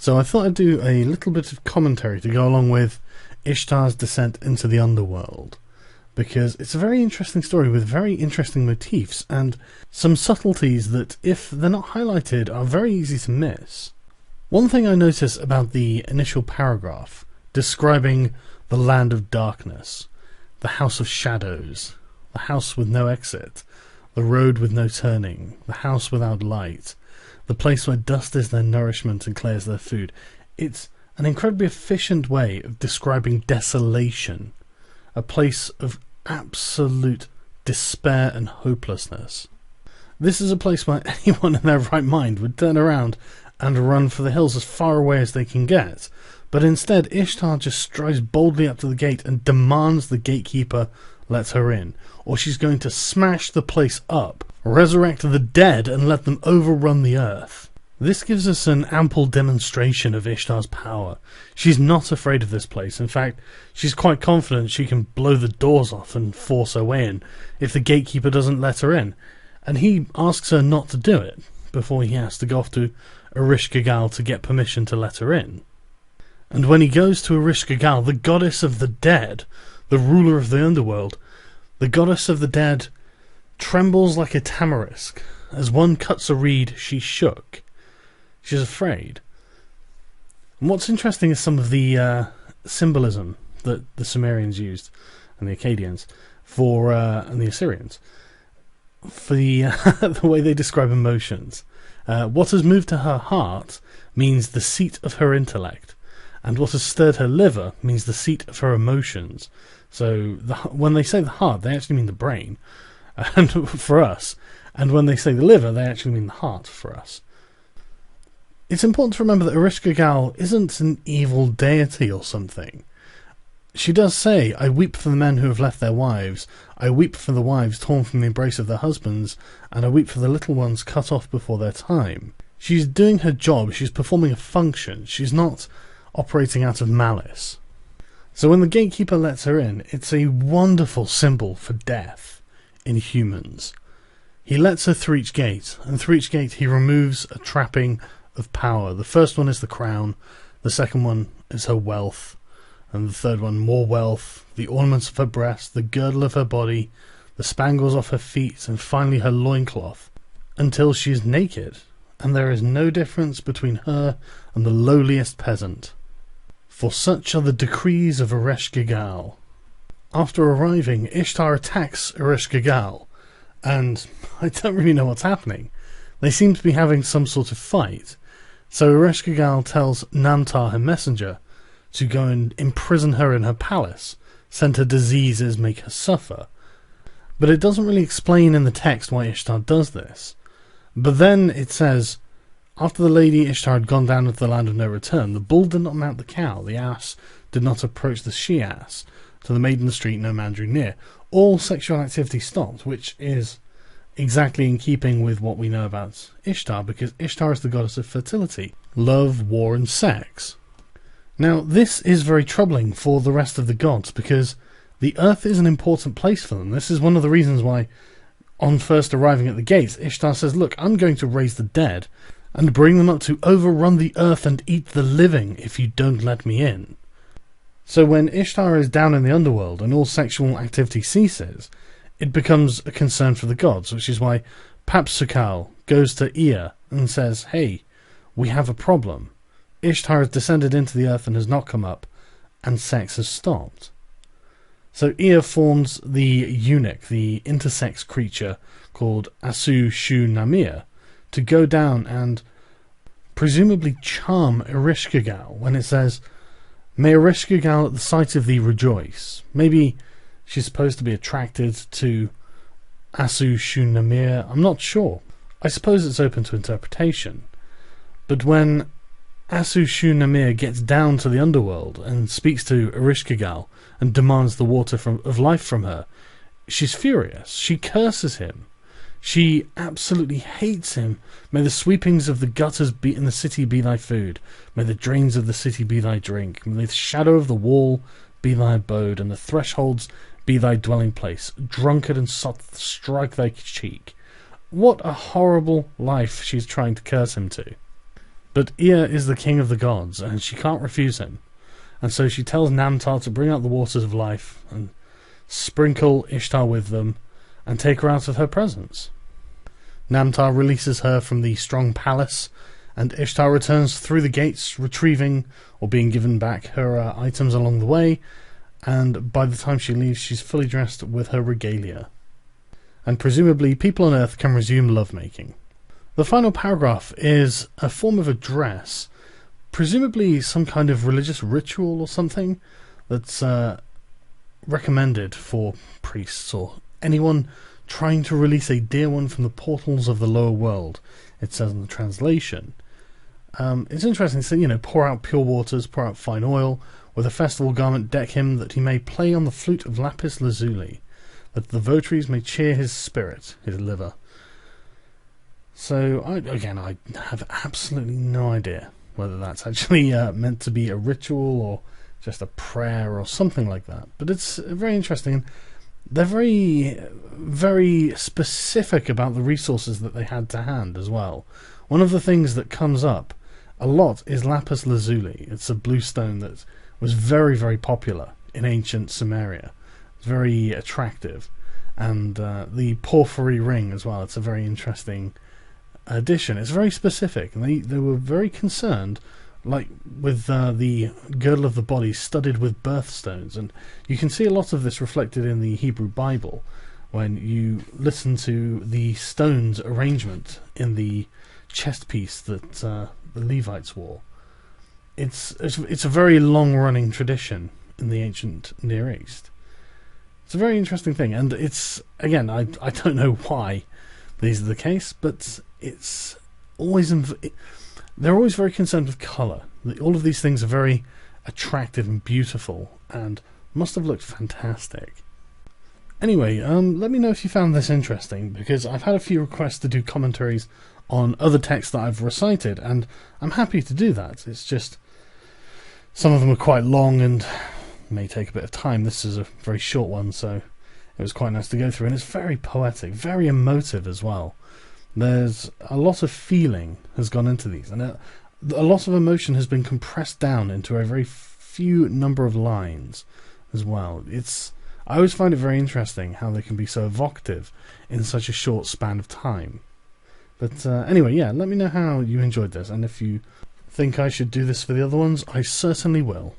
So I thought I'd do a little bit of commentary to go along with Ishtar's descent into the Underworld, because it's a very interesting story with very interesting motifs and some subtleties that, if they're not highlighted, are very easy to miss. One thing I notice about the initial paragraph describing the land of darkness, the house of shadows, the house with no exit, the road with no turning, the house without light, the place where dust is their nourishment and clay is their food. It's an incredibly efficient way of describing desolation, a place of absolute despair and hopelessness. This is a place where anyone in their right mind would turn around and run for the hills as far away as they can get. But instead, Ishtar just strides boldly up to the gate and demands the gatekeeper let her in, or she's going to smash the place up, resurrect the dead, and let them overrun the earth. This gives us an ample demonstration of Ishtar's power. She's not afraid of this place. In fact, she's quite confident she can blow the doors off and force her way in if the gatekeeper doesn't let her in. And he asks her not to do it before he has to go off to Ereshkigal to get permission to let her in. And when he goes to Ereshkigal, the goddess of the dead, the ruler of the underworld, the goddess of the dead trembles like a tamarisk. As one cuts a reed, she shook. She's afraid. And what's interesting is some of the symbolism that the Sumerians used, and the Akkadians, and the Assyrians, for the way they describe emotions. What has moved to her heart means the seat of her intellect, and what has stirred her liver means the seat of her emotions. So when they say the heart, they actually mean the brain, and for us. And when they say the liver, they actually mean the heart for us. It's important to remember that Ereshkigal isn't an evil deity or something. She does say, "I weep for the men who have left their wives. I weep for the wives torn from the embrace of their husbands, and I weep for the little ones cut off before their time." She's doing her job. She's performing a function. She's not operating out of malice. So when the gatekeeper lets her in, it's a wonderful symbol for death in humans. He lets her through each gate, and through each gate he removes a trapping of power. The first one is the crown, the second one is her wealth, and the third one more wealth, the ornaments of her breast, the girdle of her body, the spangles off her feet, and finally her loincloth, until she is naked, and there is no difference between her and the lowliest peasant. For such are the decrees of Ereshkigal. After arriving, Ishtar attacks Ereshkigal, and I don't really know what's happening. They seem to be having some sort of fight. So Ereshkigal tells Namtar, her messenger, to go and imprison her in her palace, send her diseases, make her suffer. But it doesn't really explain in the text why Ishtar does this. But then it says, after the lady Ishtar had gone down into the land of no return, the bull did not mount the cow, the ass did not approach the she-ass. To the maid in the street no man drew near. All sexual activity stopped, which is exactly in keeping with what we know about Ishtar, because Ishtar is the goddess of fertility, love, war, and sex. Now, this is very troubling for the rest of the gods, because the earth is an important place for them. This is one of the reasons why, on first arriving at the gates, Ishtar says, "Look, I'm going to raise the dead, and bring them up to overrun the earth and eat the living if you don't let me in." So when Ishtar is down in the underworld and all sexual activity ceases, it becomes a concern for the gods, which is why Papsukal goes to Ea and says, "Hey, we have a problem. Ishtar has descended into the earth and has not come up, and sex has stopped." So Ea forms the eunuch, the intersex creature called Asu Shu Namir, to go down and presumably charm Ereshkigal when it says, "May Ereshkigal at the sight of thee rejoice." Maybe she's supposed to be attracted to Asu Shu Namir. I'm not sure. I suppose it's open to interpretation. But when Asu Shu Namir gets down to the underworld and speaks to Ereshkigal and demands the water of life from her, she's furious. She curses him. She absolutely hates him. "May the sweepings of the gutters in the city be thy food. May the drains of the city be thy drink. May the shadow of the wall be thy abode, and the thresholds be thy dwelling place. Drunkard and sot strike thy cheek." What a horrible life she's trying to curse him to. But Ea is the king of the gods, and she can't refuse him. And so she tells Namtar to bring out the waters of life and sprinkle Ishtar with them and take her out of her presence. Namtar releases her from the strong palace, and Ishtar returns through the gates, retrieving or being given back her items along the way, and by the time she leaves, she's fully dressed with her regalia. And presumably, people on Earth can resume lovemaking. The final paragraph is a form of address, presumably some kind of religious ritual or something that's recommended for priests or anyone trying to release a dear one from the portals of the lower world, it says in the translation. It's interesting, so, pour out pure waters, pour out fine oil, with a festival garment deck him, that he may play on the flute of lapis lazuli, that the votaries may cheer his spirit, his liver. So, I have absolutely no idea whether that's actually meant to be a ritual or just a prayer or something like that. But it's very interesting. They're very, very specific about the resources that they had to hand as well. One of the things that comes up a lot is lapis lazuli. It's a blue stone that was very, very popular in ancient Sumeria. It's very attractive. And the porphyry ring as well. It's a very interesting addition. It's very specific, and they were very concerned, like with the girdle of the body studded with birthstones, and you can see a lot of this reflected in the Hebrew Bible when you listen to the stones arrangement in the chest piece that the Levites wore. It's a very long running tradition in the ancient Near East. It's a very interesting thing, and it's, again, I don't know why these are the case, but it's always they're always very concerned with colour. All of these things are very attractive and beautiful, and must have looked fantastic. Anyway, let me know if you found this interesting, because I've had a few requests to do commentaries on other texts that I've recited, and I'm happy to do that. It's just some of them are quite long and may take a bit of time. This is a very short one, so it was quite nice to go through, and it's very poetic, very emotive as well. There's a lot of feeling has gone into these, and a lot of emotion has been compressed down into a very few number of lines as well. I always find it very interesting how they can be so evocative in such a short span of time. But anyway, yeah, let me know how you enjoyed this, and if you think I should do this for the other ones, I certainly will.